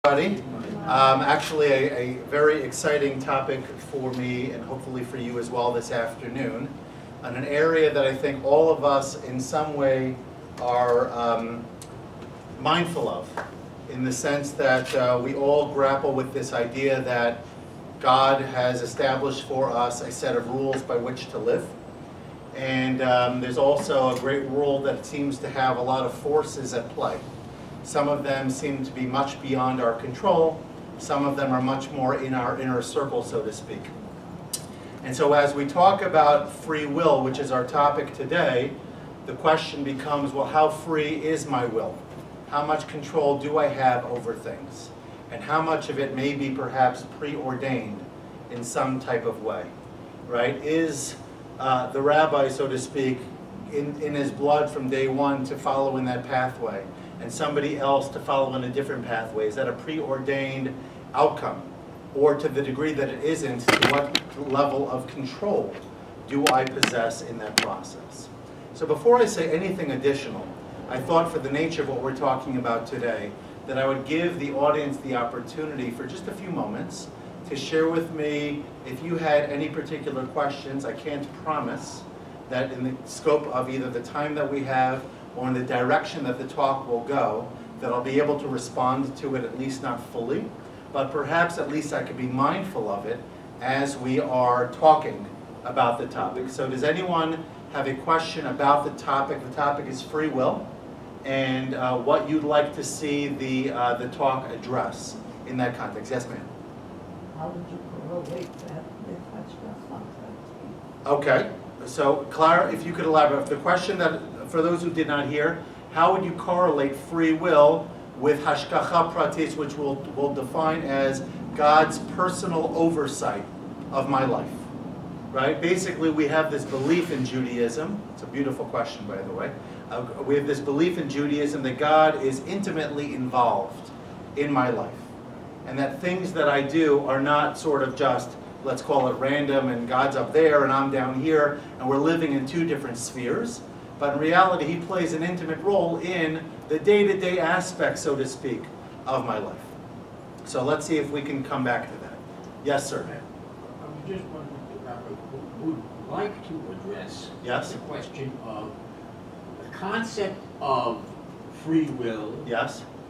Actually, a very exciting topic for me and hopefully for you as well this afternoon, on an area that I think all of us in some way are mindful of, in the sense that we all grapple with this idea that God has established for us a set of rules by which to live. And there's also a great world that seems to have a lot of forces at play. Some of them seem to be much beyond our control. Some of them are much more in our inner circle, so to speak. And so as we talk about free will, which is our topic today, the question becomes, well, how free is my will? How much control do I have over things? And how much of it may be perhaps preordained in some type of way, right? Is the rabbi, so to speak, in his blood from day one to follow in that pathway, and somebody else to follow in a different pathway? Is that a preordained outcome? Or to the degree that it isn't, to what level of control do I possess in that process? So before I say anything additional, I thought for the nature of what we're talking about today, that I would give the audience the opportunity for just a few moments to share with me if you had any particular questions. I can't promise that in the scope of either the time that we have or in the direction that the talk will go, that I'll be able to respond to it, at least not fully, but perhaps at least I could be mindful of it as we are talking about the topic. So does anyone have a question about the topic? The topic is free will, and what you'd like to see the talk address in that context. Yes, ma'am? How would you correlate that with Hashgacha? Okay, so Clara, if you could elaborate. The question that, for those who did not hear, how would you correlate free will with Hashgacha Pratis, which we'll define as God's personal oversight of my life, right? Basically, we have this belief in Judaism. It's a beautiful question, by the way. We have this belief in Judaism that God is intimately involved in my life, and that things that I do are not sort of just, let's call it random, and God's up there and I'm down here, and we're living in two different spheres. But in reality, He plays an intimate role in the day-to-day aspect, so to speak, of my life. So let's see if we can come back to that. Yes, sir. I was just wondering if the rabbi would like to address the question of the concept of free will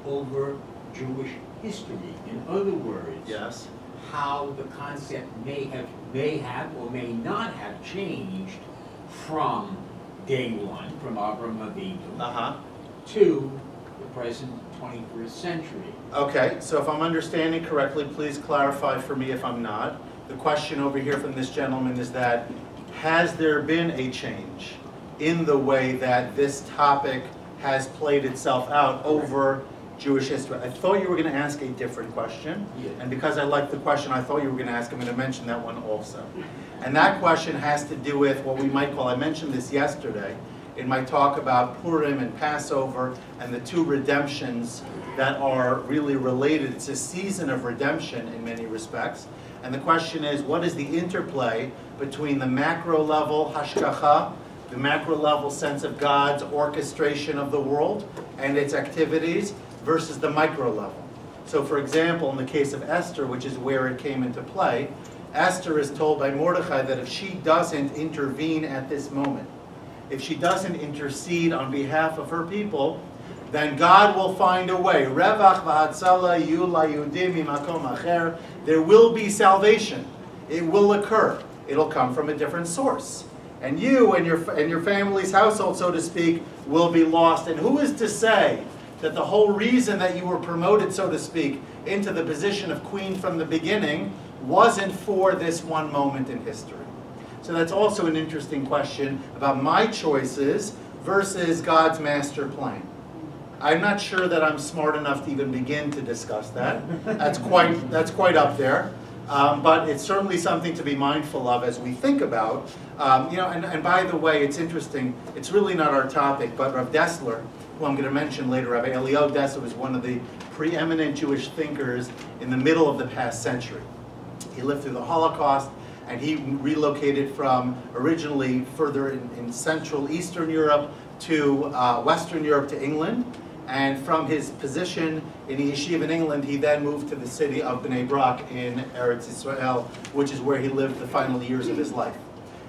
over Jewish history. In other words, how the concept may have or may not have changed from day one, from Avram Avinu, to the present 21st century. Okay, so if I'm understanding correctly, please clarify for me if I'm not. The question over here from this gentleman is that, has there been a change in the way that this topic has played itself out over Jewish history? I thought you were going to ask a different question, and because I liked the question I thought you were going to ask, I'm going to mention that one also. And that question has to do with what we might call, I mentioned this yesterday in my talk about Purim and Passover and the two redemptions that are really related. It's a season of redemption in many respects. And the question is, what is the interplay between the macro level Hashgacha, the macro level sense of God's orchestration of the world and its activities, versus the micro level? So for example, in the case of Esther, which is where it came into play, Esther is told by Mordechai that if she doesn't intervene at this moment, if she doesn't intercede on behalf of her people, then God will find a way. Revach v'hatzala yu layudim mimakom acher. There will be salvation. It will occur. It'll come from a different source. And you and your family's household, so to speak, will be lost. And who is to say that the whole reason that you were promoted, so to speak, into the position of queen from the beginning wasn't for this one moment in history? So that's also an interesting question about my choices versus God's master plan. I'm not sure that I'm smart enough to even begin to discuss that. That's quite up there. But it's certainly something to be mindful of as we think about. And by the way, it's interesting. It's really not our topic, but Rav Dessler, who I'm going to mention later, Rabbi Eliyahu Dessler, was one of the preeminent Jewish thinkers in the middle of the past century. He lived through the Holocaust, and he relocated from originally further in Central Eastern Europe to Western Europe to England. And from his position in the yeshiva in England, he then moved to the city of Bnei Brak in Eretz Israel, which is where he lived the final years of his life.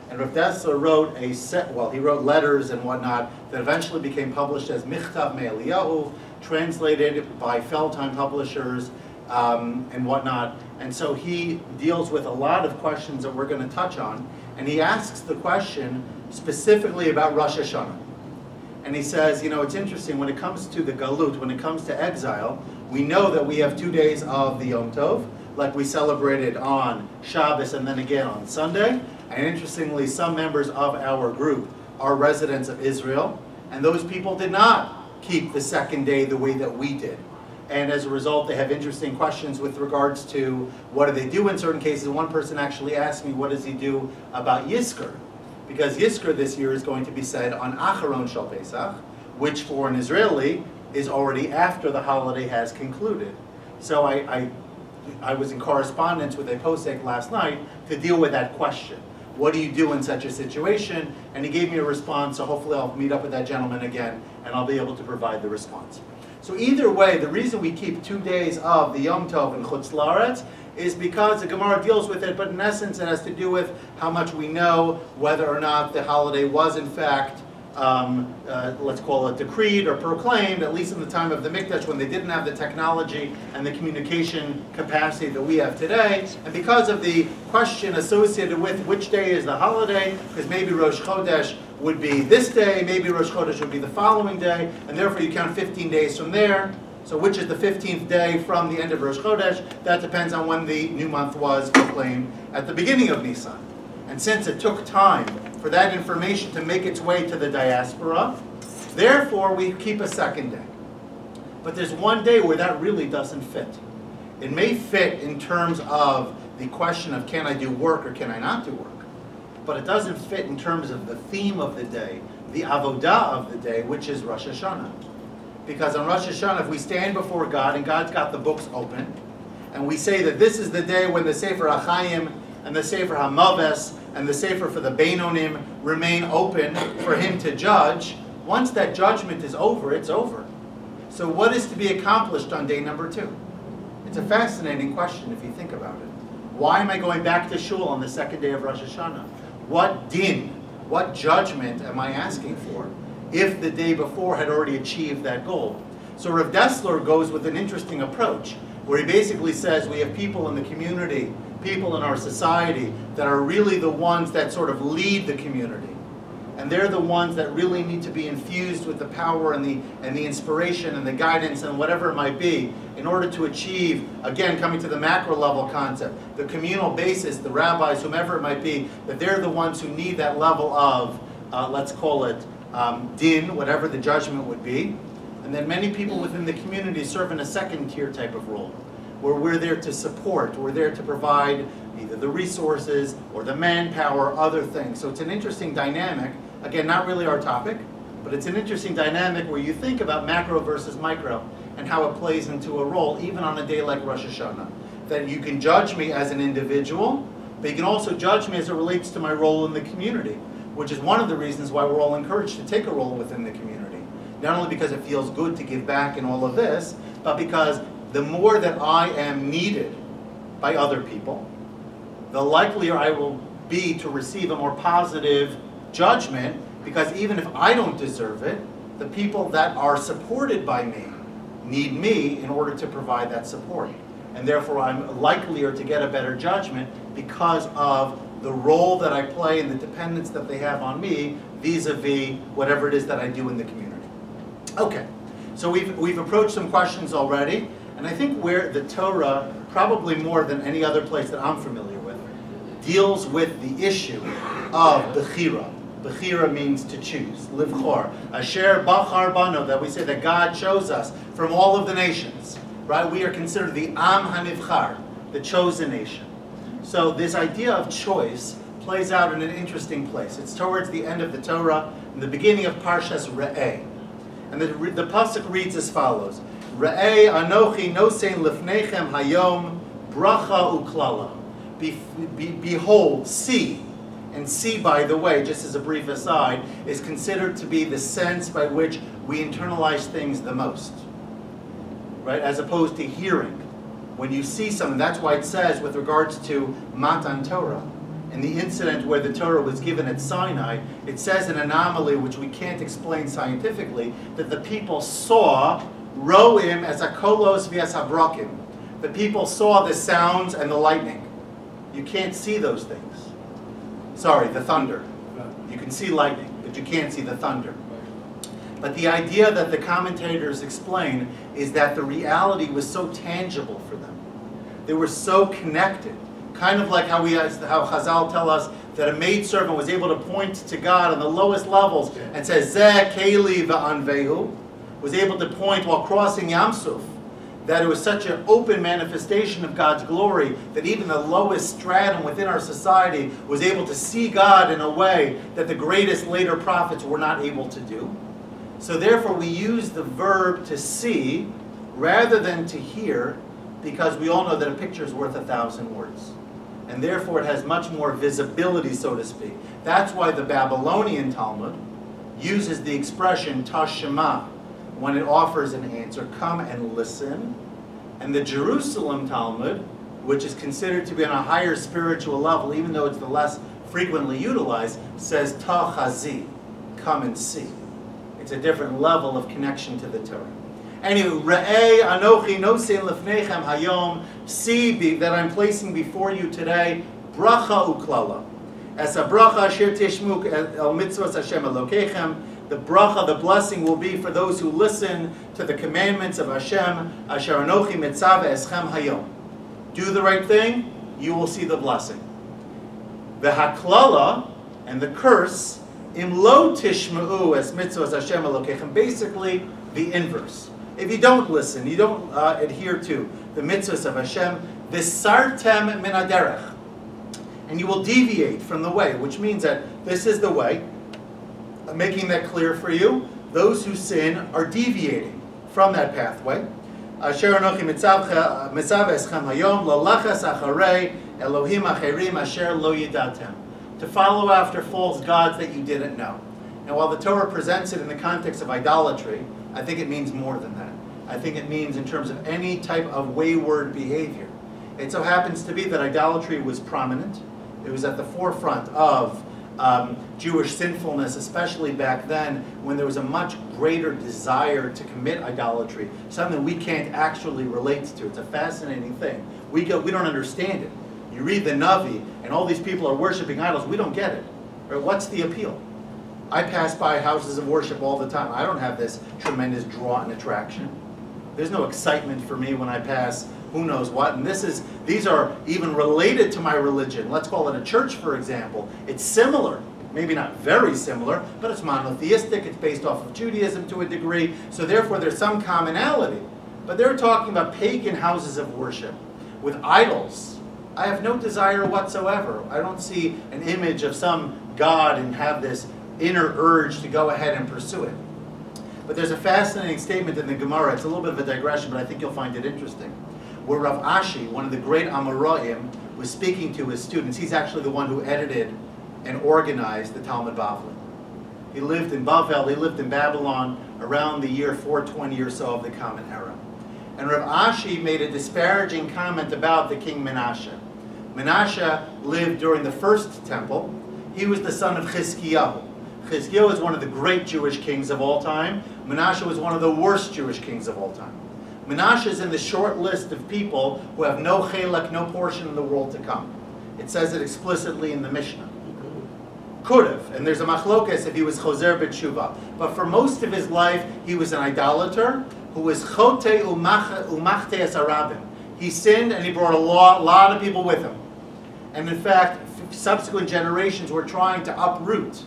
And Rav Dessler wrote he wrote letters and whatnot that eventually became published as Michtav Me'Eliyahu, translated by Feldheim Publishers and whatnot. And so he deals with a lot of questions that we're going to touch on. And he asks the question specifically about Rosh Hashanah. And he says, you know, it's interesting, when it comes to the Galut, when it comes to exile, we know that we have 2 days of the Yom Tov, like we celebrated on Shabbos and then again on Sunday. And interestingly, some members of our group are residents of Israel, and those people did not keep the second day the way that we did. And as a result, they have interesting questions with regards to what do they do in certain cases. One person actually asked me, what does he do about Yizkor? Because Yizkor this year is going to be said on Acharon Shal Pesach, which for an Israeli is already after the holiday has concluded. So I was in correspondence with a posek last night to deal with that question. What do you do in such a situation? And he gave me a response, so hopefully I'll meet up with that gentleman again and I'll be able to provide the response. So either way, the reason we keep 2 days of the Yom Tov in Chutz La'aretz is because the Gemara deals with it, but in essence it has to do with how much we know whether or not the holiday was in fact, let's call it decreed or proclaimed, at least in the time of the Mikdash when they didn't have the technology and the communication capacity that we have today. And because of the question associated with which day is the holiday, because maybe Rosh Chodesh would be this day, maybe Rosh Chodesh would be the following day, and therefore you count 15 days from there. So which is the 15th day from the end of Rosh Chodesh? That depends on when the new month was proclaimed at the beginning of Nisan. And since it took time for that information to make its way to the diaspora, therefore we keep a second day. But there's one day where that really doesn't fit. It may fit in terms of the question of can I do work or can I not do work, but it doesn't fit in terms of the theme of the day, the avodah of the day, which is Rosh Hashanah. Because on Rosh Hashanah, if we stand before God and God's got the books open, and we say that this is the day when the Sefer HaChaim and the Sefer HaMaves and the Sefer for the Beinonim remain open for Him to judge, once that judgment is over, it's over. So what is to be accomplished on day number 2? It's a fascinating question if you think about it. Why am I going back to shul on the second day of Rosh Hashanah? What din, what judgment am I asking for if the day before had already achieved that goal? So Rav Dessler goes with an interesting approach, where he basically says we have people in the community, people in our society, that are really the ones that sort of lead the community. And they're the ones that really need to be infused with the power and the inspiration and the guidance and whatever it might be in order to achieve, again, coming to the macro level concept, the communal basis, the rabbis, whomever it might be, that they're the ones who need that level of, let's call it, din, whatever the judgment would be. And then many people within the community serve in a second tier type of role, where we're there to support, we're there to provide either the resources or the manpower, other things. So it's an interesting dynamic. Again, not really our topic, but it's an interesting dynamic where you think about macro versus micro and how it plays into a role, even on a day like Rosh Hashanah. That you can judge me as an individual, but you can also judge me as it relates to my role in the community, which is one of the reasons why we're all encouraged to take a role within the community. Not only because it feels good to give back and all of this, but because the more that I am needed by other people, the likelier I will be to receive a more positive judgment, because even if I don't deserve it, the people that are supported by me need me in order to provide that support. And therefore I'm likelier to get a better judgment because of the role that I play and the dependence that they have on me vis-a-vis whatever it is that I do in the community. Okay, so we've approached some questions already, and I think where the Torah, probably more than any other place that I'm familiar with, deals with the issue of bechira. Bechira means to choose, livchor. Asher bachar bano, that we say that God chose us from all of the nations, right? We are considered the Am HaNivchar, the chosen nation. So this idea of choice plays out in an interesting place. It's towards the end of the Torah, in the beginning of Parshas Re'eh. And the pasuk reads as follows: Re'eh anochi nosein lifnechem hayom bracha uklala. Behold, see, And see, by the way, just as a brief aside, is considered to be the sense by which we internalize things the most, right? As opposed to hearing. When you see something, that's why it says with regards to Matan Torah, and the incident where the Torah was given at Sinai, it says an anomaly which we can't explain scientifically, that the people saw Roim as a kolos v'as habrakim. The people saw the sounds and the lightning. You can't see those things. Sorry, the thunder. You can see lightning, but you can't see the thunder. But the idea that the commentators explain is that the reality was so tangible for them. They were so connected. Kind of like how Chazal tell us that a maidservant was able to point to God on the lowest levels and says, Zeh Keli v'anvehu, was able to point while crossing Yam Suf, that it was such an open manifestation of God's glory that even the lowest stratum within our society was able to see God in a way that the greatest later prophets were not able to do. So therefore we use the verb to see rather than to hear, because we all know that a picture is worth 1,000 words. And therefore it has much more visibility, so to speak. That's why the Babylonian Talmud uses the expression tashema when it offers an answer, come and listen. And the Jerusalem Talmud, which is considered to be on a higher spiritual level, even though it's the less frequently utilized, says tachazi, come and see. It's a different level of connection to the Torah. Anyway, Re'ei anochi nosein lefnechem hayom, see that I'm placing before you today bracha uklala. As a bracha asher tishmuk el mitzvos Hashem Elokeichem, the bracha, the blessing, will be for those who listen to the commandments of Hashem, asher anochi mitzvah eschem hayom. Do the right thing, you will see the blessing. The haklala, and the curse, im lo tishma'u es mitzvos Hashem Elokeichem, basically the inverse. If you don't listen, you don't adhere to the mitzvahs of Hashem, visartem min haderech, and you will deviate from the way, which means that this is the way. I'm making that clear for you. Those who sin are deviating from that pathway. Asher anochi mitzav eschem hayom lalachas acharei Elohim acherim asher lo yidatem, to follow after false gods that you didn't know. Now, while the Torah presents it in the context of idolatry, I think it means more than that. I think it means in terms of any type of wayward behavior. It so happens to be that idolatry was prominent. It was at the forefront of Jewish sinfulness, especially back then, when there was a much greater desire to commit idolatry, something we can't actually relate to. It's a fascinating thing. We don't understand it. You read the Navi, and all these people are worshiping idols. We don't get it. Right? What's the appeal? I pass by houses of worship all the time. I don't have this tremendous draw and attraction. There's no excitement for me when I pass who knows what. And these are even related to my religion. Let's call it a church, for example. It's similar. Maybe not very similar, but it's monotheistic. It's based off of Judaism to a degree. So therefore there's some commonality. But they're talking about pagan houses of worship with idols. I have no desire whatsoever. I don't see an image of some god and have this inner urge to go ahead and pursue it. But there's a fascinating statement in the Gemara. It's a little bit of a digression, but I think you'll find it interesting. Where Rav Ashi, one of the great Amoraim, was speaking to his students. He's actually the one who edited and organized the Talmud Bavli. He lived in Bavel, he lived in Babylon around the year 420 or so of the Common Era. And Rav Ashi made a disparaging comment about the king Menashe. Menashe lived during the first temple. He was the son of Chizkiyahu. Chizkiyahu is one of the great Jewish kings of all time. Menashe was one of the worst Jewish kings of all time. Menashe is in the short list of people who have no chelek, no portion in the world to come. It says it explicitly in the Mishnah. Could have, and there's a machlokes if he was choser b'tshuva. But for most of his life, he was an idolater who was chote umachte es arabim. He sinned and he brought a lot of people with him. And in fact, subsequent generations were trying to uproot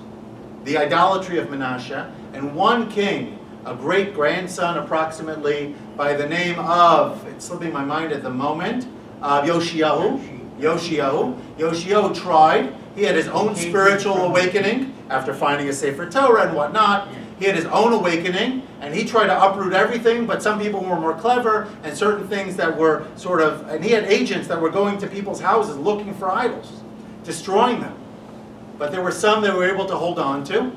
the idolatry of Menashe, and one king, a great-grandson approximately, by the name of, it's slipping my mind at the moment, Yoshiyahu tried. He had his own spiritual awakening after finding a Sefer Torah and whatnot. He had his own awakening, and he tried to uproot everything, but some people were more clever, and certain things that were sort of, and he had agents that were going to people's houses looking for idols, destroying them. but there were some that were able to hold on to.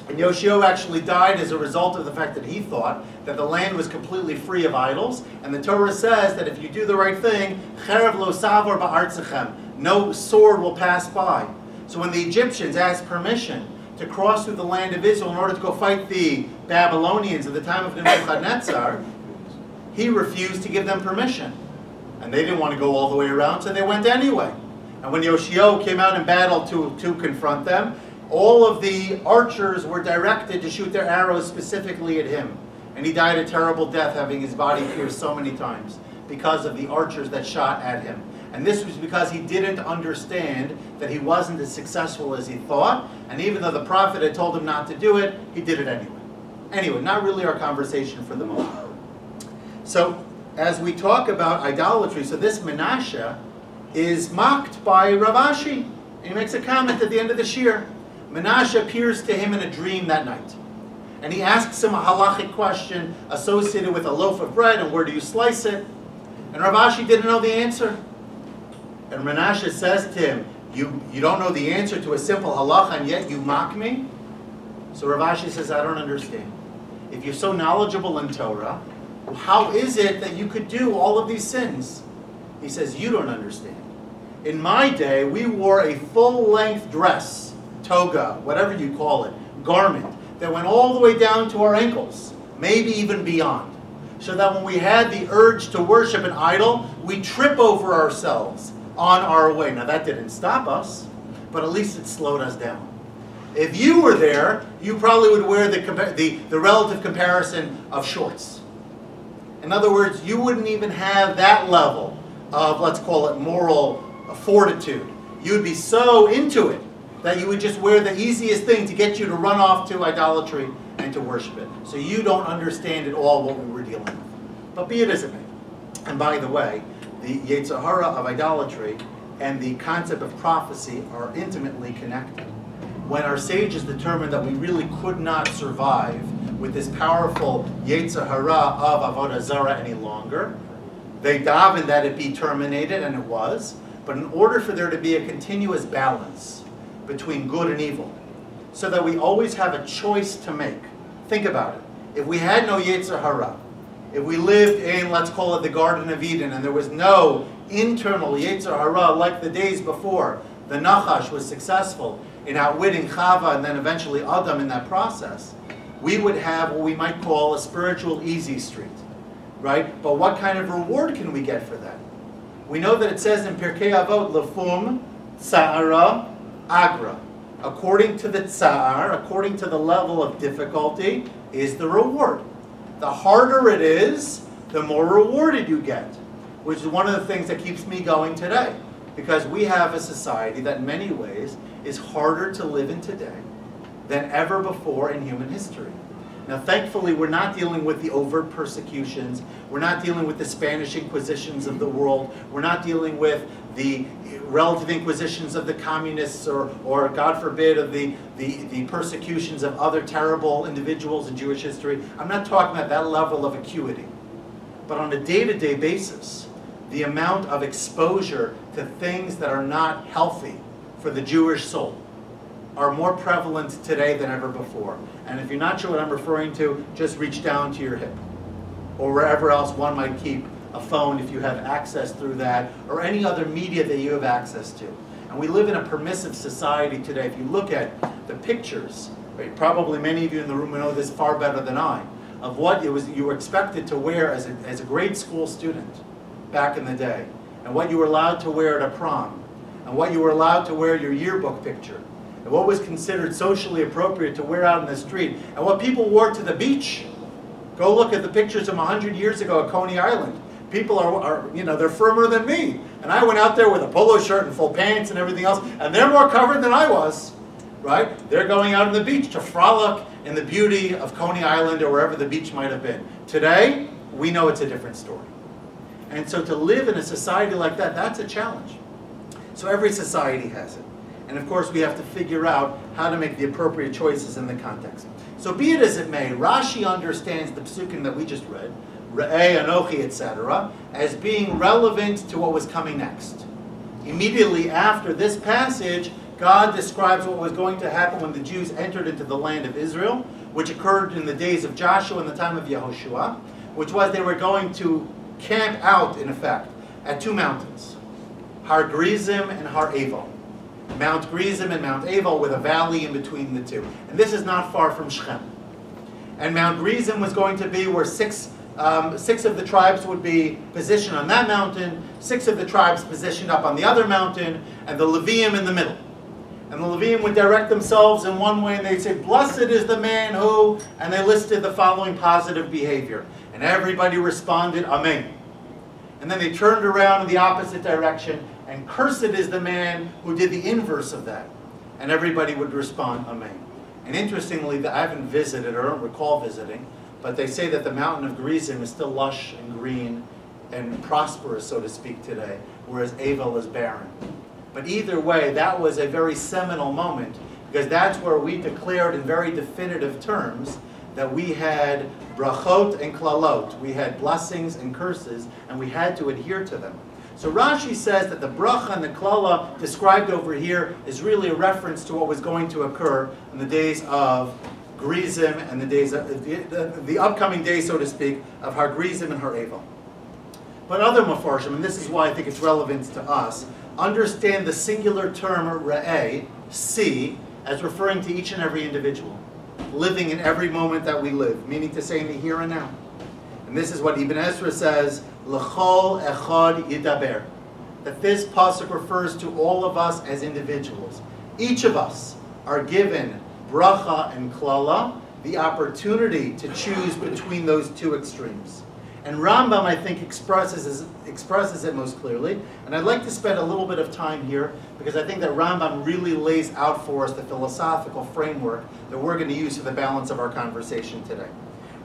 And Yoshio actually died as a result of the fact that he thought that the land was completely free of idols. And the Torah says that if you do the right thing, cherev lo savor ba'artzachem, no sword will pass by. So when the Egyptians asked permission to cross through the land of Israel in order to go fight the Babylonians at the time of Nebuchadnezzar, he refused to give them permission. And they didn't want to go all the way around, so they went anyway. And when Yoshio came out in battle to confront them, all of the archers were directed to shoot their arrows specifically at him. And he died a terrible death, having his body pierced so many times because of the archers that shot at him. And this was because he didn't understand that he wasn't as successful as he thought. And even though the prophet had told him not to do it, he did it anyway. Anyway, not really our conversation for the moment. So, as we talk about idolatry, so this Menashe is mocked by Rav Ashi. And he makes a comment at the end of the shir. Menashe appears to him in a dream that night. And he asks him a halachic question associated with a loaf of bread and where do you slice it. And Rav Ashi didn't know the answer. And Menashe says to him, you don't know the answer to a simple halacha and yet you mock me? So Rav Ashi says, I don't understand. If you're so knowledgeable in Torah, how is it that you could do all of these sins? He says, you don't understand. In my day, we wore a full-length dress, toga, whatever you call it, garment, that went all the way down to our ankles, maybe even beyond. So that when we had the urge to worship an idol, we trip over ourselves on our way. Now that didn't stop us, but at least it slowed us down. If you were there, you probably would wear the relative comparison of shorts. In other words, you wouldn't even have that level of, let's call it, moral fortitude. You would be so into it that you would just wear the easiest thing to get you to run off to idolatry and to worship it. So you don't understand at all what we were dealing with. But be it as it may. And by the way, the Yetzer Hara of idolatry and the concept of prophecy are intimately connected. When our sages determined that we really could not survive with this powerful Yetzer Hara of Avodah Zarah any longer, they davened that it be terminated, and it was. But in order for there to be a continuous balance between good and evil, so that we always have a choice to make. Think about it. If we had no Yetzer Hara, if we lived in, let's call it the Garden of Eden, and there was no internal Yetzer Hara like the days before, the Nachash was successful in outwitting Chava and then eventually Adam in that process, we would have what we might call a spiritual easy street, right? But what kind of reward can we get for that? We know that it says in Pirkei Avot, Lefum Tza'ara Agra. According to the Tza'ar, according to the level of difficulty, is the reward. The harder it is, the more rewarded you get, which is one of the things that keeps me going today. Because we have a society that in many ways is harder to live in today than ever before in human history. Now thankfully we're not dealing with the overt persecutions, we're not dealing with the Spanish Inquisitions of the world, we're not dealing with the relative inquisitions of the communists or God forbid of the persecutions of other terrible individuals in Jewish history. I'm not talking about that level of acuity. But on a day-to-day basis, the amount of exposure to things that are not healthy for the Jewish soul are more prevalent today than ever before. And if you're not sure what I'm referring to, just reach down to your hip or wherever else one might keep a phone if you have access through that, or any other media that you have access to. And we live in a permissive society today. If you look at the pictures, right, probably many of you in the room know this far better than I, of what you were expected to wear as a grade school student back in the day, and what you were allowed to wear at a prom, and what you were allowed to wear your yearbook picture, and what was considered socially appropriate to wear out in the street, and what people wore to the beach. Go look at the pictures from 100 years ago at Coney Island. People are, you know, they're firmer than me. And I went out there with a polo shirt and full pants and everything else, and they're more covered than I was, right? They're going out on the beach to frolic in the beauty of Coney Island or wherever the beach might have been. Today, we know it's a different story. And so to live in a society like that, that's a challenge. So every society has it. And of course, we have to figure out how to make the appropriate choices in the context. So be it as it may, Rashi understands the psukim that we just read, Re'eh, Anochi, etc., as being relevant to what was coming next. Immediately after this passage God describes what was going to happen when the Jews entered into the land of Israel, which occurred in the days of Joshua and the time of Yehoshua, which was they were going to camp out, in effect, at two mountains, Har Gerizim and Har Eval. Mount Gerizim and Mount Eval with a valley in between the two. And this is not far from Shechem. And Mount Gerizim was going to be where six of the tribes would be positioned on that mountain, 6 of the tribes positioned up on the other mountain, and the Levium in the middle. And the Levium would direct themselves in one way, and they'd say, "Blessed is the man who," and they listed the following positive behavior. And everybody responded, "Amen." And then they turned around in the opposite direction, and "Cursed is the man who did the inverse of that." And everybody would respond, "Amen." And interestingly, I haven't visited, or I don't recall visiting, but they say that the mountain of Gerizim is still lush and green and prosperous, so to speak, today, whereas Eval is barren. But either way, that was a very seminal moment, because that's where we declared in very definitive terms that we had brachot and klalot. We had blessings and curses, and we had to adhere to them. So Rashi says that the bracha and the klala described over here is really a reference to what was going to occur in the days of Gerizim and the days of the upcoming days, so to speak, of Har Gerizim and Har Eval. But other Mefarshim, and this is why I think it's relevant to us, understand the singular term re'eh, see, as referring to each and every individual, living in every moment that we live, meaning to say in the here and now. And this is what Ibn Ezra says, L'chol echad yidaber, that this pasuk refers to all of us as individuals. Each of us are given bracha and klala, the opportunity to choose between those two extremes. And Rambam, I think, expresses it most clearly. And I'd like to spend a little bit of time here, because I think that Rambam really lays out for us the philosophical framework that we're going to use for the balance of our conversation today.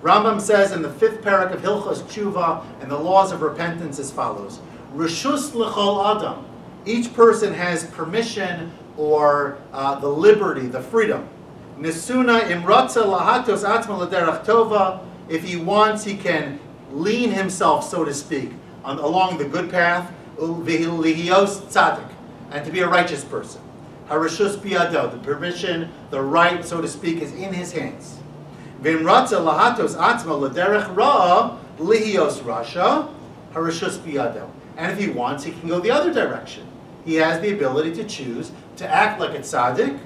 Rambam says in the 5th parak of Hilchos Tshuva and the laws of repentance as follows. Reshus l'chol adam. Each person has permission or the liberty, the freedom. Nesuna imratza lahatos atzma l'derech tova. If he wants, he can lean himself, so to speak, along the good path, v'lihios tzaddik, and to be a righteous person. Harishus biyado, the permission, the right, so to speak, is in his hands. V'imratza lahatos atzma l'derech ra'a, lihios rasha, harishus biyado. And if he wants, he can go the other direction. He has the ability to choose to act like a tzaddik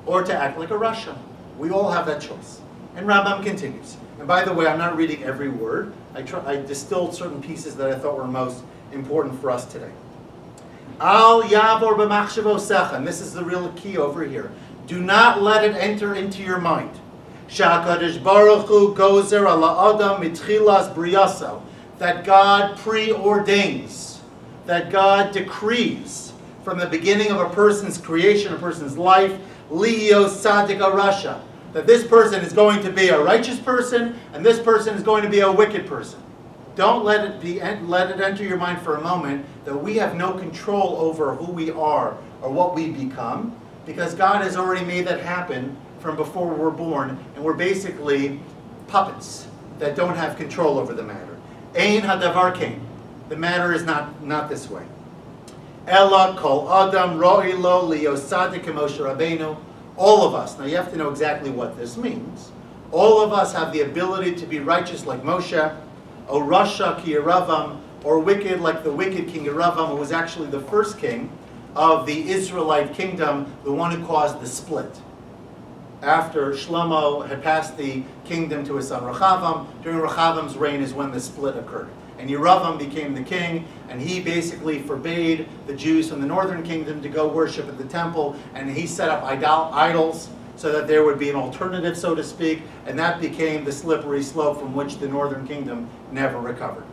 or to act like a rasha. We all have that choice. And Rambam continues. And by the way, I'm not reading every word. I distilled certain pieces that I thought were most important for us today. Al yavor b'machshavosecha, and this is the real key over here. Do not let it enter into your mind. Sha'akadosh Baruch Hu gozer ala adam mitchilas briyaso, that God preordains, that God decrees from the beginning of a person's creation, a person's life, lihios tzaddik rasha, that this person is going to be a righteous person and this person is going to be a wicked person. Don't let it enter your mind for a moment that we have no control over who we are or what we become, because God has already made that happen from before we were born, and we're basically puppets that don't have control over the matter. Ein hadavar kain. The matter is not this way. Ella kol adam ro'i lo lios tzaddik Moshe Rabbeinu. All of us, now you have to know exactly what this means. All of us have the ability to be righteous like Moshe, or rasha ki Yeravam, or wicked like the wicked King Yeravam, who was actually the first king of the Israelite kingdom, the one who caused the split. After Shlomo had passed the kingdom to his son Rechavam, during Rechavam's reign is when the split occurred. And Yeravam became the king, and he basically forbade the Jews from the northern kingdom to go worship at the temple, and he set up idols so that there would be an alternative, so to speak, and that became the slippery slope from which the northern kingdom never recovered.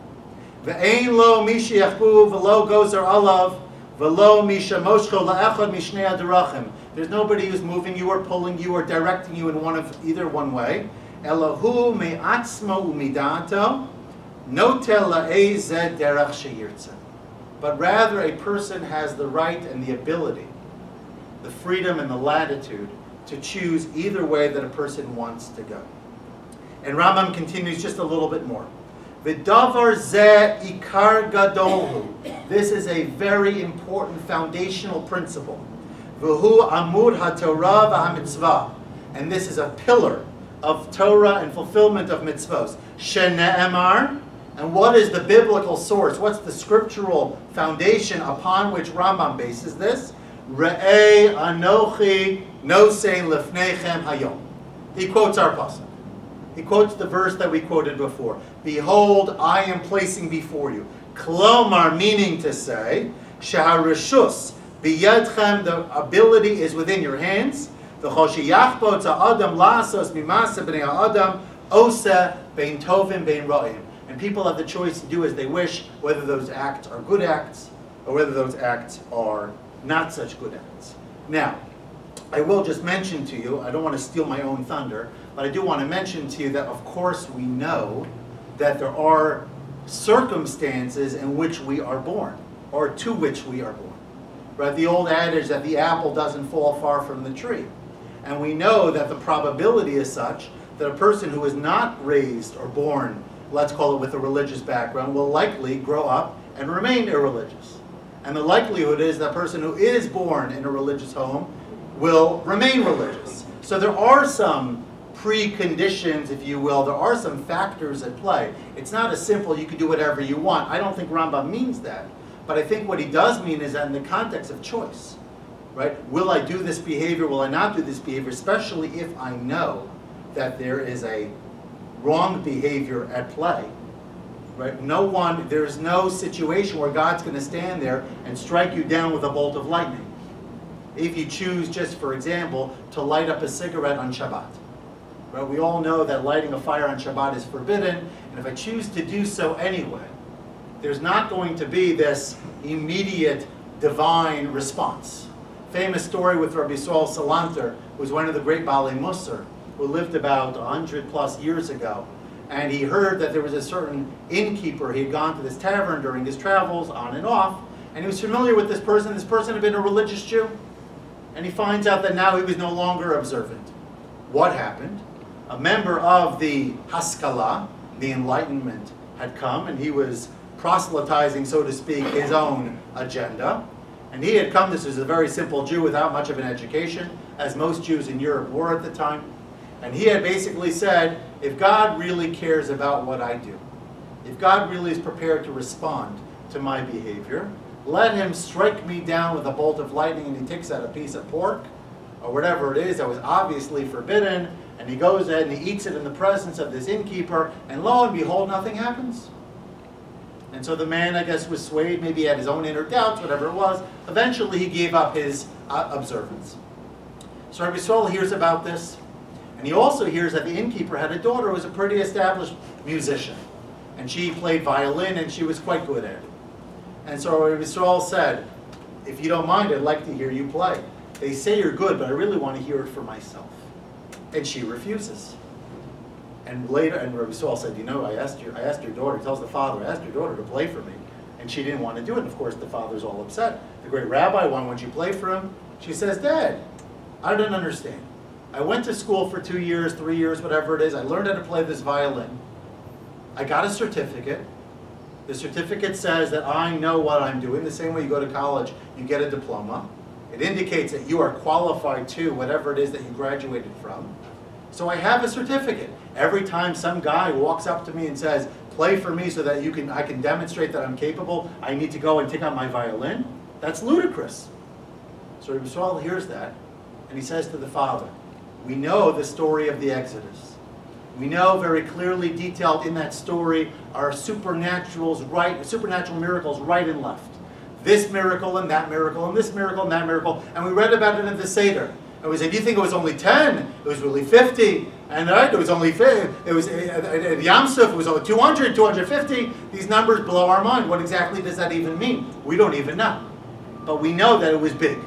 Ve'ein lo mishi yachbu v'lo gozer alav v'lo misha moshcho la'echad mishnei adarachim. There's nobody who's moving you or pulling you or directing you in either one way. Elahu me'atzmo u'midato. But rather a person has the right and the ability, the freedom and the latitude to choose either way that a person wants to go. And Rambam continues just a little bit more. V'davar zeh ikar gadolhu. This is a very important foundational principle. V'hu amud haTorah v'hamitzvah. And this is a pillar of Torah and fulfillment of mitzvos. Shene'emar. And what is the biblical source? What's the scriptural foundation upon which Rambam bases this? Re'ei anochi nosein lefneichem hayom. He quotes our pasuk. He quotes the verse that we quoted before. Behold, I am placing before you. Klomar, meaning to say, shaharishus biyadchem, the ability is within your hands. V'chol sheyachbot ha'adam lasos mimasa b'nei ha'adam osa bein tovim bein ra'im. And people have the choice to do as they wish, whether those acts are good acts or whether those acts are not such good acts. Now, I will just mention to you, I don't want to steal my own thunder, but I do want to mention to you that of course we know that there are circumstances in which we are born, or to which we are born. Right? The old adage that the apple doesn't fall far from the tree. And we know that the probability is such that a person who is not raised or born, let's call it with a religious background, will likely grow up and remain irreligious. And the likelihood is that a person who is born in a religious home will remain religious. So there are some preconditions, if you will, there are some factors at play. It's not as simple, you can do whatever you want. I don't think Rambam means that. But I think what he does mean is that in the context of choice, right? Will I do this behavior, will I not do this behavior, especially if I know that there is a wrong behavior at play, right? There's no situation where God's going to stand there and strike you down with a bolt of lightning. If you choose, just for example, to light up a cigarette on Shabbat. Right? We all know that lighting a fire on Shabbat is forbidden, and if I choose to do so anyway, there's not going to be this immediate divine response. Famous story with Rabbi Saul Salanter, who was one of the great Balei Musar, who lived about 100 plus years ago. And he heard that there was a certain innkeeper. He had gone to this tavern during his travels, on and off, and he was familiar with this person. This person had been a religious Jew. And he finds out that now he was no longer observant. What happened? A member of the Haskalah, the Enlightenment, had come, and he was proselytizing, so to speak, his own agenda. And he had come, this was a very simple Jew without much of an education, as most Jews in Europe were at the time. And he had basically said, if God really cares about what I do, if God really is prepared to respond to my behavior, let him strike me down with a bolt of lightning. And he takes out a piece of pork, or whatever it is that was obviously forbidden, and he goes ahead and he eats it in the presence of this innkeeper, and lo and behold, nothing happens. And so the man, I guess, was swayed, maybe he had his own inner doubts, whatever it was. Eventually he gave up his observance. So Rabbi Saul hears about this, and he also hears that the innkeeper had a daughter who was a pretty established musician. And she played violin, and she was quite good at it. And so Rabbi Saul said, if you don't mind, I'd like to hear you play. They say you're good, but I really want to hear it for myself. And she refuses. And later, and Rabbi Saul said, you know, I asked your daughter, tells the father, I asked your daughter to play for me. And she didn't want to do it. And of course, the father's all upset. The great rabbi, why won't you play for him? She says, Dad, I don't understand. I went to school for 2 years, 3 years, whatever it is. I learned how to play this violin. I got a certificate. The certificate says that I know what I'm doing. The same way you go to college, you get a diploma. It indicates that you are qualified to whatever it is that you graduated from. So I have a certificate. Every time some guy walks up to me and says, play for me so that I can demonstrate that I'm capable, I need to go and take out my violin. That's ludicrous. So Rabbi Saul hears that, and he says to the father, we know the story of the Exodus. We know very clearly detailed in that story are supernatural miracles right and left. This miracle and that miracle and this miracle and that miracle. And we read about it in the Seder. And we said, do you think it was only 10? It was really 50. And it was only 50. It was at Yam Suf, it was only 200, 250. These numbers blow our mind. What exactly does that even mean? We don't even know. But we know that it was big.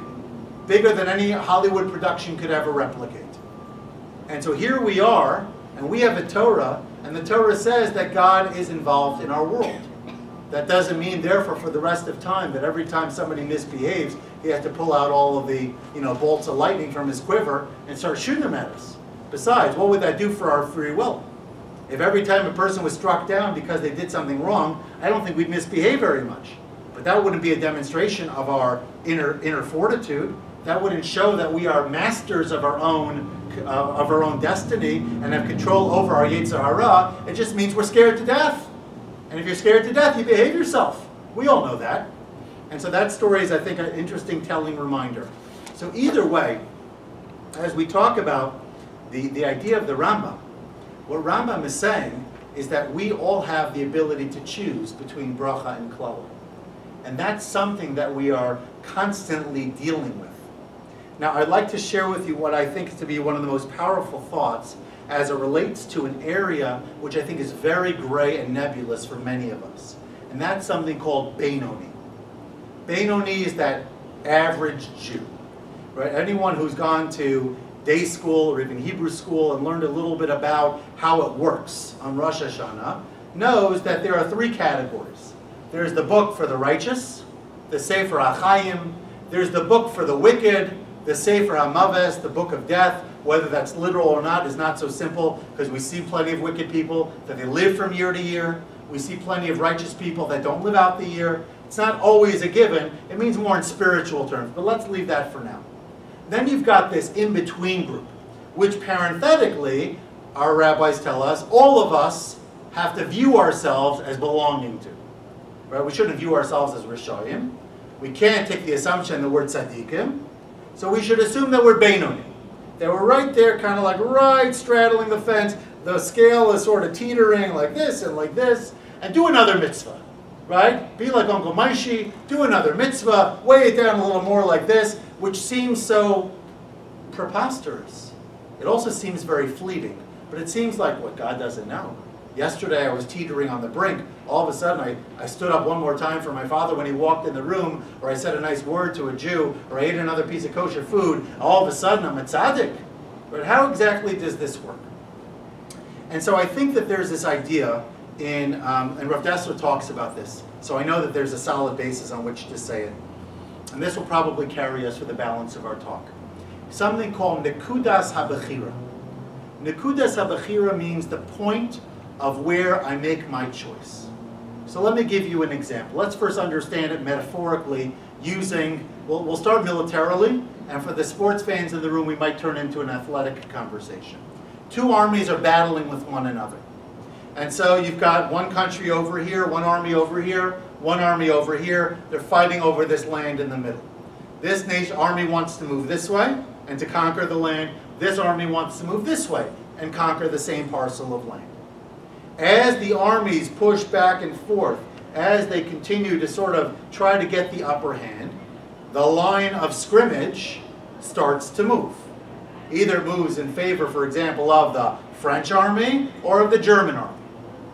Bigger than any Hollywood production could ever replicate. And so here we are, and we have a Torah, and the Torah says that God is involved in our world. That doesn't mean, therefore, for the rest of time, that every time somebody misbehaves, he has to pull out all of the bolts of lightning from his quiver and start shooting them at us. Besides, what would that do for our free will? If every time a person was struck down because they did something wrong, I don't think we'd misbehave very much. But that wouldn't be a demonstration of our inner fortitude. That wouldn't show that we are masters of our own destiny and have control over our Yetzer Hara. It just means we're scared to death. And if you're scared to death, you behave yourself. We all know that. And so that story is, I think, an interesting, telling reminder. So either way, as we talk about the idea of the Rambam, what Rambam is saying is that we all have the ability to choose between bracha and klala. And that's something that we are constantly dealing with. Now, I'd like to share with you what I think to be one of the most powerful thoughts as it relates to an area which I think is very gray and nebulous for many of us. And that's something called Beinoni. Beinoni is that average Jew, right? Anyone who's gone to day school or even Hebrew school and learned a little bit about how it works on Rosh Hashanah knows that there are three categories. There's the book for the righteous, the Sefer HaChaim. There's the book for the wicked, the Sefer HaMaves, the book of death. Whether that's literal or not is not so simple, because we see plenty of wicked people that they live from year to year. We see plenty of righteous people that don't live out the year. It's not always a given. It means more in spiritual terms, but let's leave that for now. Then you've got this in-between group, which parenthetically, our rabbis tell us, all of us have to view ourselves as belonging to. Right? We shouldn't view ourselves as Rishoyim. We can't take the assumption that we're tzaddikim. So we should assume that we're Beinoni. That we're right there, kind of like right straddling the fence. The scale is sort of teetering like this and like this. And do another mitzvah. Right? Be like Uncle Maishi, do another mitzvah, weigh it down a little more like this, which seems so preposterous. It also seems very fleeting. But it seems like what God doesn't know. Yesterday I was teetering on the brink. All of a sudden I stood up one more time for my father when he walked in the room, or I said a nice word to a Jew, or I ate another piece of kosher food. All of a sudden I'm a tzaddik. But how exactly does this work? And so I think that there's this idea and Rav Dessler talks about this. So I know that there's a solid basis on which to say it. And this will probably carry us for the balance of our talk. Something called Nekudas HaBechira. Nekudas HaBechira means the point of where I make my choice. So let me give you an example. Let's first understand it metaphorically using, we'll start militarily, and for the sports fans in the room, we might turn into an athletic conversation. Two armies are battling with one another. And so you've got one country over here, one army over here, one army over here. They're fighting over this land in the middle. This army wants to move this way and to conquer the land. This army wants to move this way and conquer the same parcel of land. As the armies push back and forth, as they continue to sort of try to get the upper hand, the line of scrimmage starts to move. Either moves in favor, for example, of the French army or of the German army.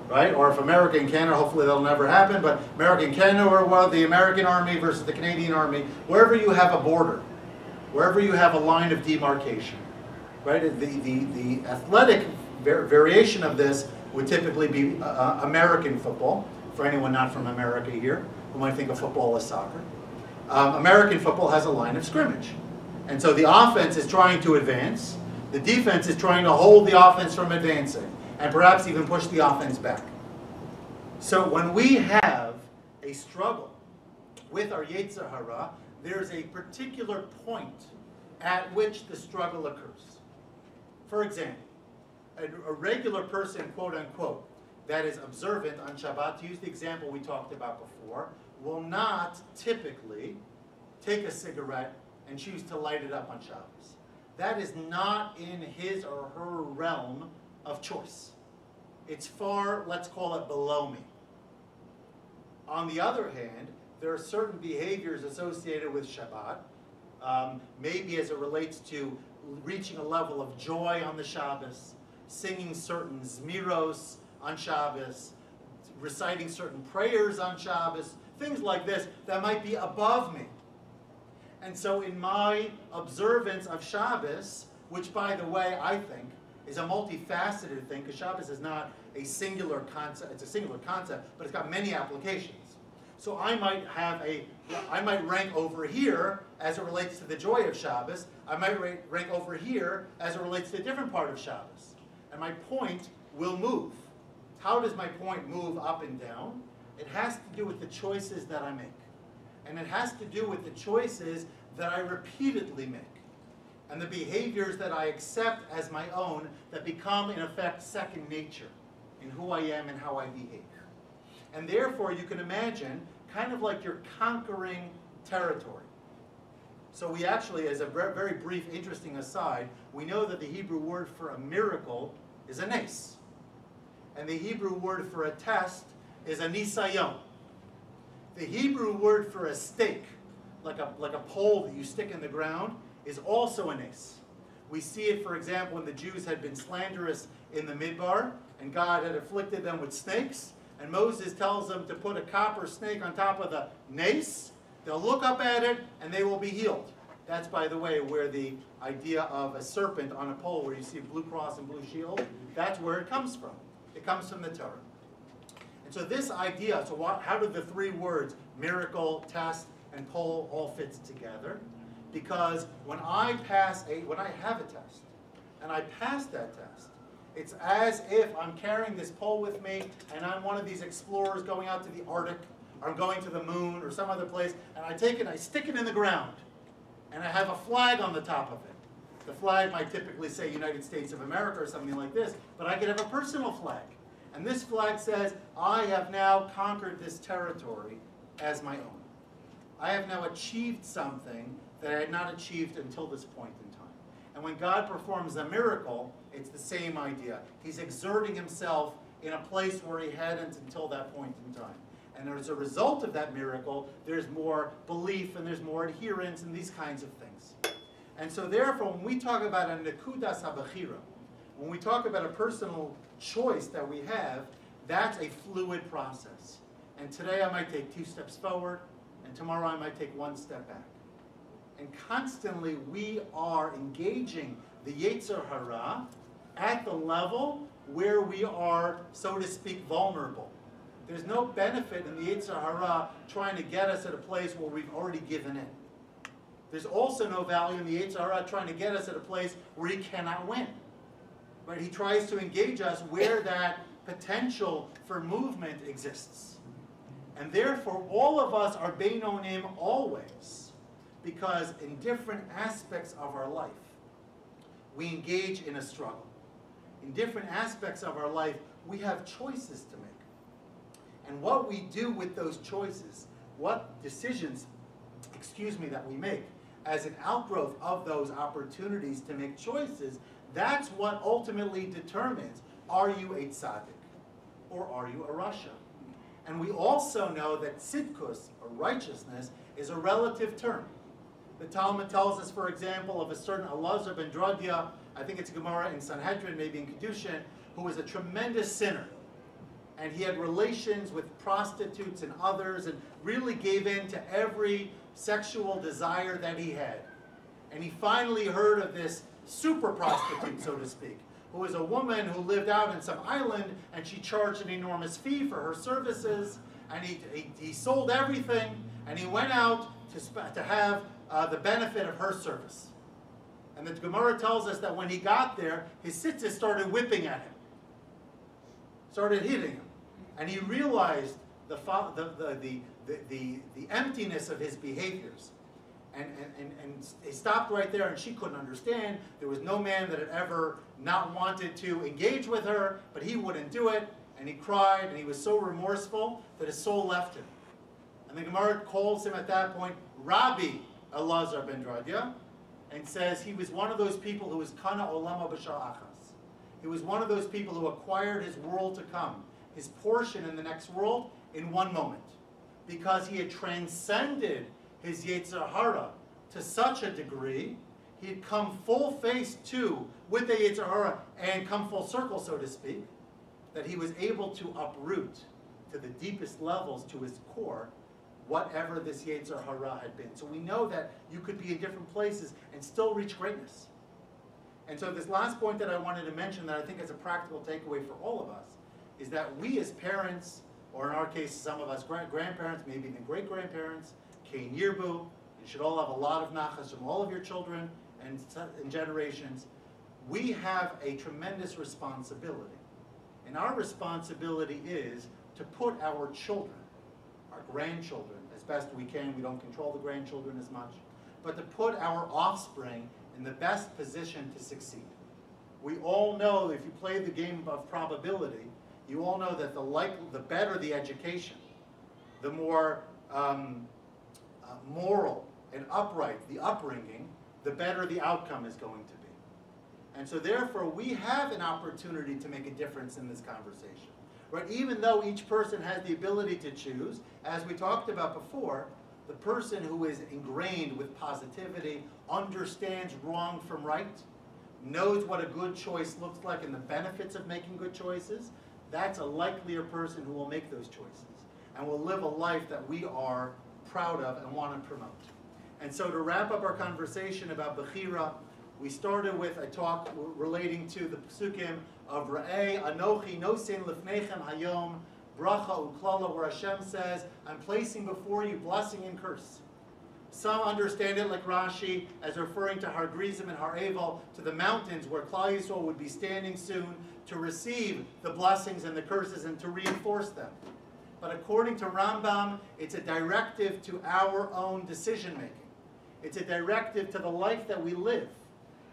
Right? Or if America and Canada, hopefully that'll never happen, but America and Canada, or the American army versus the Canadian army, wherever you have a border, wherever you have a line of demarcation. Right? The athletic variation of this would typically be American football, for anyone not from America here, who might think of football as soccer. American football has a line of scrimmage. And so the offense is trying to advance, the defense is trying to hold the offense from advancing, and perhaps even push the offense back. So when we have a struggle with our Yetzer Hara, there's a particular point at which the struggle occurs. For example, a regular person, quote unquote, that is observant on Shabbat, to use the example we talked about before, will not typically take a cigarette and choose to light it up on Shabbos. That is not in his or her realm of choice. It's far, let's call it, below me. On the other hand, there are certain behaviors associated with Shabbat, maybe as it relates to reaching a level of joy on the Shabbos, singing certain zmiros on Shabbos, reciting certain prayers on Shabbos, things like this that might be above me. And so in my observance of Shabbos, which by the way I think is a multifaceted thing, because Shabbos is not a singular concept, it's a singular concept, but it's got many applications. So I might rank over here as it relates to the joy of Shabbos. I might rank over here as it relates to a different part of Shabbos. And my point will move. How does my point move up and down? It has to do with the choices that I make. And it has to do with the choices that I repeatedly make and the behaviors that I accept as my own that become, in effect, second nature in who I am and how I behave. And therefore, you can imagine, kind of like you're conquering territory. So we actually, as a very brief, interesting aside, we know that the Hebrew word for a miracle is a nes. And the Hebrew word for a test is a nisayon. The Hebrew word for a stake, like a pole that you stick in the ground, is also a nes. We see it, for example, when the Jews had been slanderous in the Midbar, and God had afflicted them with snakes, and Moses tells them to put a copper snake on top of the nes. They'll look up at it, and they will be healed. That's, by the way, where the idea of a serpent on a pole, where you see a blue cross and blue shield, that's where it comes from. It comes from the Torah. And so this idea, so how do the three words, miracle, test, and pole, all fit together? Because when I have a test, and I pass that test, it's as if I'm carrying this pole with me, and I'm one of these explorers going out to the Arctic, or I'm going to the moon, or some other place, and I take it, I stick it in the ground, and I have a flag on the top of it. The flag might typically say United States of America or something like this, but I could have a personal flag. And this flag says, I have now conquered this territory as my own. I have now achieved something that I had not achieved until this point in time. And when God performs a miracle, it's the same idea. He's exerting himself in a place where he hadn't until that point in time. And as a result of that miracle, there's more belief and there's more adherence and these kinds of things. And so therefore, when we talk about a nekudas habechira, when we talk about a personal choice that we have, that's a fluid process. And today I might take 2 steps forward, and tomorrow I might take 1 step back. And constantly we are engaging the Yetzer Hara at the level where we are, so to speak, vulnerable. There's no benefit in the Yetzer Hara trying to get us at a place where we've already given in. There's also no value in the Yetzer Hara trying to get us at a place where he cannot win. Right? He tries to engage us where that potential for movement exists. And therefore, all of us are Beinonim always, because in different aspects of our life, we engage in a struggle. In different aspects of our life, we have choices to make. And what we do with those choices, what decisions, that we make as an outgrowth of those opportunities to make choices, that's what ultimately determines, are you a tzaddik or are you a rasha? And we also know that tzidkus, or righteousness, is a relative term. The Talmud tells us, for example, of a certain Elazar ben Dradia, I think it's Gemara in Sanhedrin, maybe in Kedushin, who was a tremendous sinner. And he had relations with prostitutes and others, and really gave in to every sexual desire that he had. And he finally heard of this super prostitute, so to speak, who was a woman who lived out in some island, and she charged an enormous fee for her services, and he sold everything, and he went out to have the benefit of her service. And the Gemara tells us that when he got there, his tzitzis started whipping at him, started hitting him, and he realized the emptiness of his behaviors. And he stopped right there, and she couldn't understand. There was no man that had ever not wanted to engage with her, but he wouldn't do it, and he cried, and he was so remorseful that his soul left him. And the Gemara calls him at that point Rabbi Elazar ben Dradia, and says he was one of those people who was kana olama b'shar achas. He was one of those people who acquired his world to come, his portion in the next world, in one moment, because he had transcended his Yetzer Hara to such a degree, he had come full face to with the Yetzer Hara and come full circle, so to speak, that he was able to uproot to the deepest levels, to his core, whatever this Yetzer Hara had been. So we know that you could be in different places and still reach greatness. And so this last point that I wanted to mention that I think is a practical takeaway for all of us is that we as parents, or in our case some of us grandparents, maybe even great-grandparents, Kein Yirbu, you should all have a lot of nachas from all of your children and generations. We have a tremendous responsibility. And our responsibility is to put our children, our grandchildren as best we can. We don't control the grandchildren as much. But to put our offspring in the best position to succeed. We all know, if you play the game of probability, you all know that the better the education, the more moral and upright the upbringing, the better the outcome is going to be. And so therefore, we have an opportunity to make a difference in this conversation. Right? Even though each person has the ability to choose, as we talked about before, the person who is ingrained with positivity, understands wrong from right, knows what a good choice looks like and the benefits of making good choices, that's a likelier person who will make those choices and will live a life that we are proud of and want to promote. And so to wrap up our conversation about bechira, we started with a talk relating to the psukim of Ra'eh, Anochi, Nosein Lifnechem Hayom, Bracha Uklala, where Hashem says, I'm placing before you blessing and curse. Some understand it like Rashi as referring to Har Grizim and Har Eval, to the mountains where Klal Yisrael would be standing soon to receive the blessings and the curses and to reinforce them. But according to Rambam, it's a directive to our own decision making. It's a directive to the life that we live.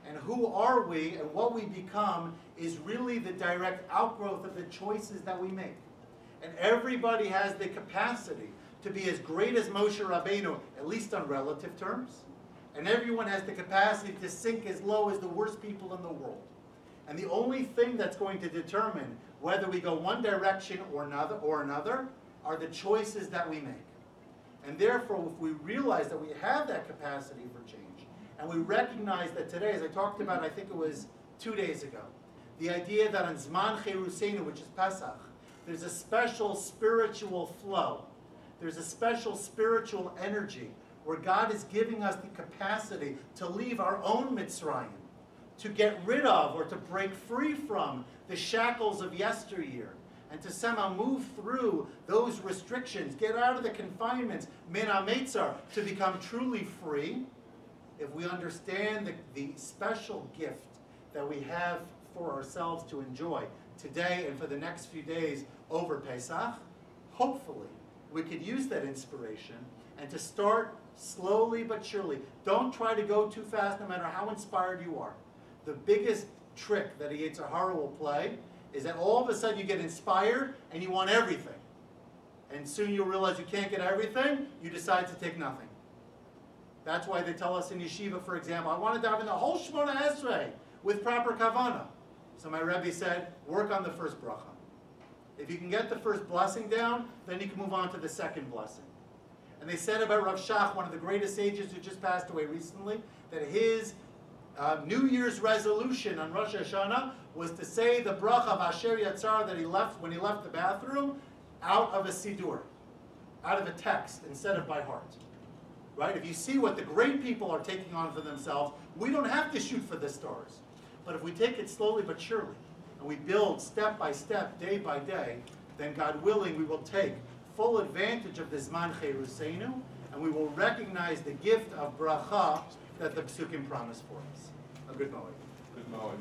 And who are we and what we become is really the direct outgrowth of the choices that we make. And everybody has the capacity to be as great as Moshe Rabbeinu, at least on relative terms. And everyone has the capacity to sink as low as the worst people in the world. And the only thing that's going to determine whether we go one direction or another are the choices that we make. And therefore, if we realize that we have that capacity for change, and we recognize that today, as I talked about, I think it was 2 days ago, the idea that on Zman Cheruseinu, which is Pesach, there's a special spiritual flow. There's a special spiritual energy where God is giving us the capacity to leave our own Mitzrayim, to get rid of or to break free from the shackles of yesteryear, and to somehow move through those restrictions, get out of the confinements, min ha-meitzar, to become truly free. If we understand the special gift that we have for ourselves to enjoy today and for the next few days over Pesach, hopefully we could use that inspiration and to start slowly but surely. Don't try to go too fast no matter how inspired you are. The biggest trick that a Yetzer Hara will play is that all of a sudden you get inspired and you want everything. And soon you'll realize you can't get everything, you decide to take nothing. That's why they tell us in yeshiva, for example, I want to dive in the whole Shemona Esrei with proper kavanah. So my Rebbe said, work on the first bracha. If you can get the first blessing down, then you can move on to the second blessing. And they said about Rav Shach, one of the greatest sages who just passed away recently, that his New Year's resolution on Rosh Hashanah was to say the bracha of Asher Yatzar that he left when he left the bathroom out of a siddur, out of a text instead of by heart. Right? If you see what the great people are taking on for themselves, we don't have to shoot for the stars. But if we take it slowly but surely, and we build step by step, day by day, then God willing, we will take full advantage of the Zman Cheruseinu, and we will recognize the gift of bracha that the Psukim promise for us. A good moment. Good moment.